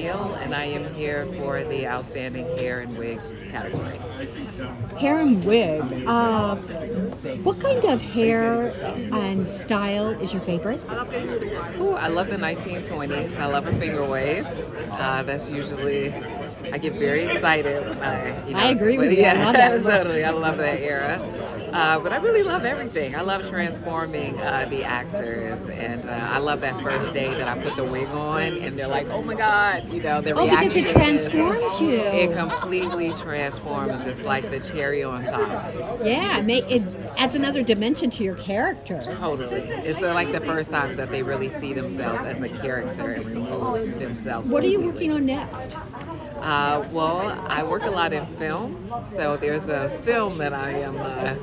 O'Neill, and I am here for the Outstanding Hair and Wig category. Hair and wig. What kind of hair and style is your favorite? Ooh, I love the 1920s. I love a finger wave. That's usually, I get very excited when I agree with you. I love that. Totally. I love that era. But I really love everything. I love transforming the actors, and I love that first day that I put the wig on, and they're like, "Oh my God!" Their Because reaction it transforms you. It completely transforms. It's like the cherry on top. Yeah, it adds another dimension to your character. Totally. It's like the first time that they really see themselves as the character and remove themselves. What are you working on next? Well, I work a lot in film, so there's a film that I am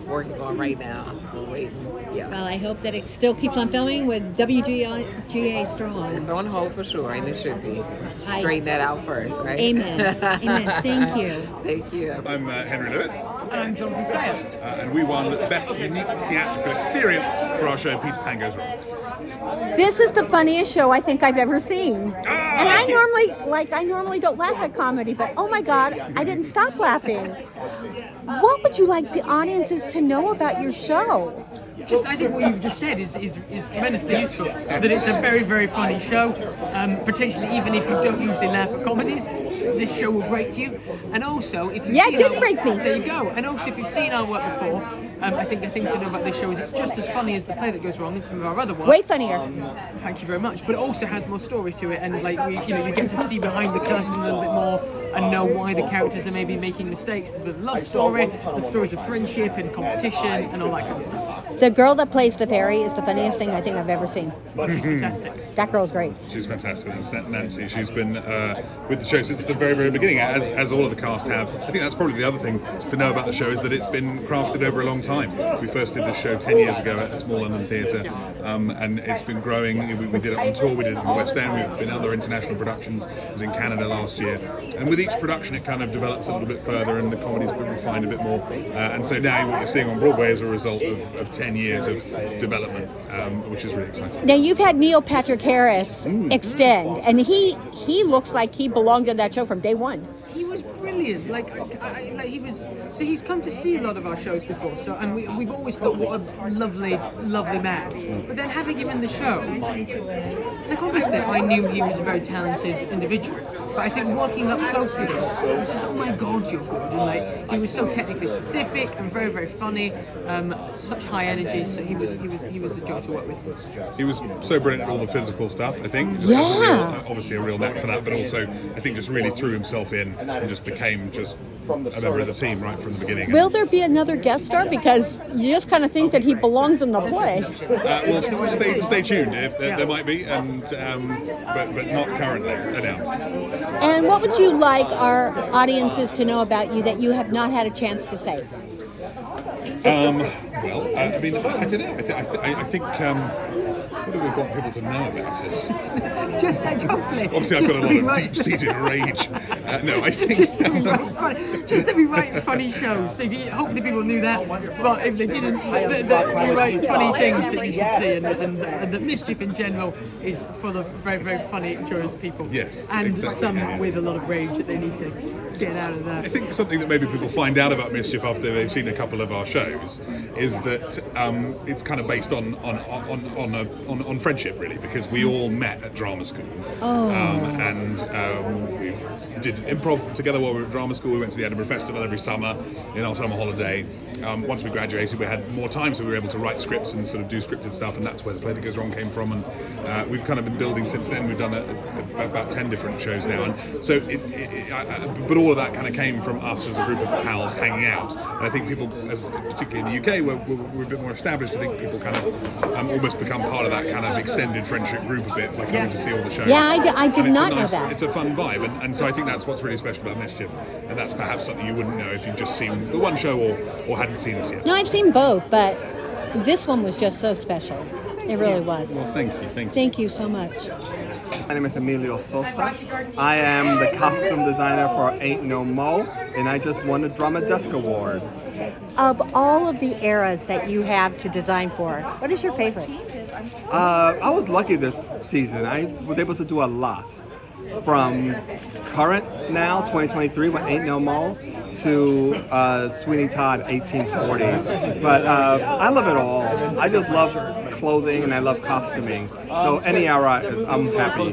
working on right now. We're waiting. Yeah. Well, I hope that it still keeps on filming with WGA Strong. It's on hold for sure, and it should be. Let's straighten that out first, right? Amen. Amen. Thank you. Thank you. I'm Henry Lewis. And I'm Jonathan Sayer. And we won Best Unique Theatrical Experience for our show Peter Pan Goes Wrong. This is the funniest show I think I've ever seen. And I normally don't laugh at comedy, but oh my God, I didn't stop laughing. What would you like the audiences to know about your show? I think what you've just said is tremendously useful. That it's a very, very funny show. Potentially, even if you don't usually laugh at comedies, this show will break you. And also, if you've seen it did break me. There you go. And also, if you've seen our work before, I think the thing to know about this show is it's just as funny as The Play That Goes Wrong and some of our other work. Way funnier. Thank you very much. But it also has more story to it, and you get to see behind the curtain a little bit more and know why the characters are maybe making mistakes. There's a bit of love story, the stories of friendship and competition and all that kind of stuff. The girl that plays the fairy is the funniest thing I think I've ever seen. She's fantastic. That girl's great. She's fantastic. That's Nancy. She's been with the show since the very, very beginning, as all of the cast have. I think that's probably the other thing to know about the show is that it's been crafted over a long time. We first did the show 10 years ago at a small London theatre, and it's been growing. We did it on tour, we did it in the West End, we've been other international productions. It was in Canada last year. And with each production, it kind of develops a little bit further, and the comedy's been refined a bit more. And so now what you're seeing on Broadway is a result of 10 years of development, which is really exciting. Now you've had Neil Patrick Harris extend, and he looks like he belonged in that show from day one. He was brilliant. He was. So he's come to see a lot of our shows before. So and we've always thought what a lovely, lovely man. But then having him in the show, obviously I knew he was a very talented individual. But I think working up close with him, it was just, oh my God, you're good. And he was so technically specific and very, very funny. Such high energy. So he was a joy to work with. He was so brilliant at all the physical stuff. I think. Just has obviously a real knack for that, but also I think just really threw himself in and just became just a member of the team right from the beginning. Will there be another guest star? Because you just kind of think that he belongs in the play. Well, stay tuned. If there might be, but not currently announced. And what would you like our audiences to know about you that you have not had a chance to say? Well, I mean, I don't know. I think. What do we want people to know about us? Just hopefully. Obviously, I've got a lot of deep-seated rage. No, I think just that we write funny shows. So hopefully people knew that, but if they didn't, that we write funny things that you should see, and that Mischief in general is full of very, very funny, joyous people. Yes, and exactly, some with a lot of rage that they need to get out of there. I think something that maybe people find out about Mischief after they've seen a couple of our shows is that it's kind of based on friendship, really, because we all met at drama school, and we did improv together while we were at drama school. We went to the Edinburgh Festival every summer in our summer holiday. Once we graduated, we had more time, so we were able to write scripts and sort of do scripted stuff, and that's where The Play That Goes Wrong came from. And we've kind of been building since then. We've done about 10 different shows now, and so but all of that kind of came from us as a group of pals hanging out. And I think people, particularly in the UK, where we're a bit more established, I think people kind of almost become part of that kind of extended friendship group a bit, like coming to see all the shows. Yeah, I did not know that. It's a fun vibe, and so I think that's what's really special about Mischief, and that's perhaps something you wouldn't know if you'd just seen the one show or hadn't seen us yet. No, I've seen both, but this one was just so special. It really was. Well, thank you. Thank you so much. My name is Emilio Sosa. I am the costume designer for Ain't No Mo, and I just won the Drama Desk Award. Of all of the eras that you have to design for, what is your favorite? I was lucky this season. I was able to do a lot. from current now 2023 when Ain't No Mo to Sweeney Todd 1840. But I love it all. I just love clothing and I love costuming. So any era is I'm happy.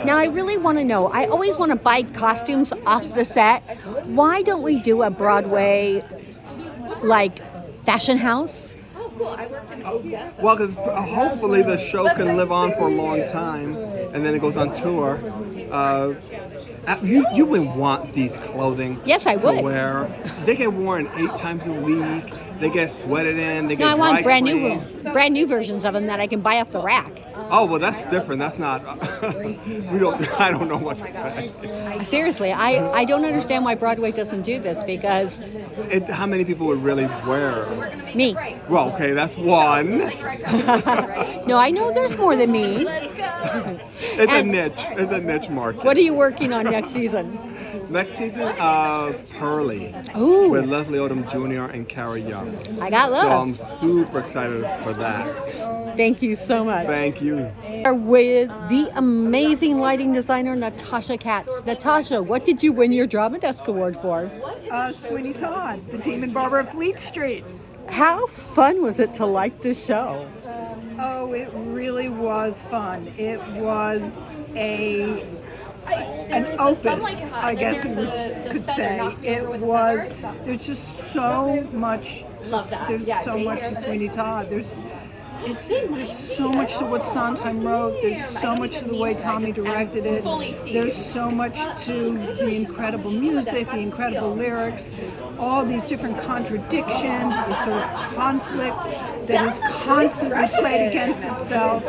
Now, I really want to know. I always want to buy costumes off the set. Why don't we do a Broadway, like, fashion house? Well, because hopefully the show can live on for a long time, and then it goes on tour. You would want these clothing. Yes, I to would. wear. They get worn 8 times a week. They get sweated in. They get No, I want dry brand new versions of them that I can buy off the rack. Oh well, that's different. That's not. We don't. I don't know what to say. Seriously, I don't understand why Broadway doesn't do this because How many people would really wear? me. Well, okay, that's one. No, I know there's more than me. It's a And- niche. It's a niche market. What are you working on next season? Next season, Pearly Ooh. with Leslie Odom Jr. and Cara Young. I got So love. I'm super excited for that. Thank you so much. Thank you. We're with the amazing lighting designer Natasha Katz. Natasha, what did you win your Drama Desk Award for? Sweeney Todd, the Demon Barber of Fleet Street. How fun was it to light the show? Oh, it really was fun. It was an opus, I guess we could say. It was. There's just so much. There's so much to Sweeney Todd. There's so much to what Sondheim wrote. There's so much to the way Tommy directed it. There's so much to the incredible music, the incredible lyrics, all these different contradictions, the sort of conflict that is constantly played against itself.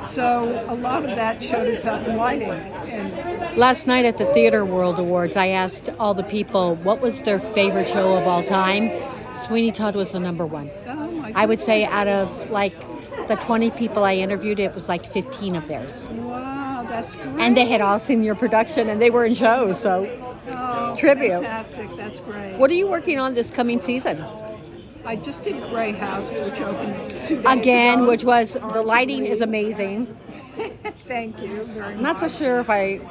So a lot of that showed itself in lighting. And Last night at the Theater World Awards, I asked all the people what was their favorite show of all time. Sweeney Todd was the number one. oh my I would say out of like the 20 people I interviewed, it was like 15 of theirs. wow, that's great. And they had all seen your production and they were in shows, so oh, tribute. Fantastic, that's great. What are you working on this coming season? I just did Grey House, which opened 2 days Again, ago. which was, the lighting is amazing. Thank you very much. I'm not so sure if the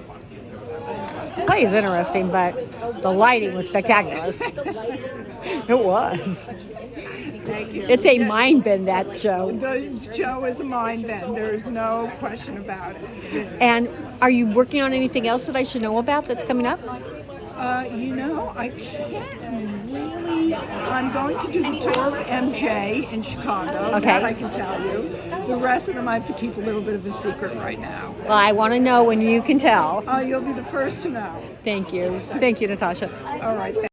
play is interesting, but the lighting was spectacular. It was. Thank you. It's a mind bend, that show. The show is a mind bend. There is no question about it. And are you working on anything else that I should know about that's coming up? I can't really. I'm going to do the tour of MJ in Chicago. Okay. That I can tell you. The rest of them I have to keep a little bit of a secret right now. Well, I want to know when you can tell. You'll be the first to know. Thank you. Thank you, Natasha. All right.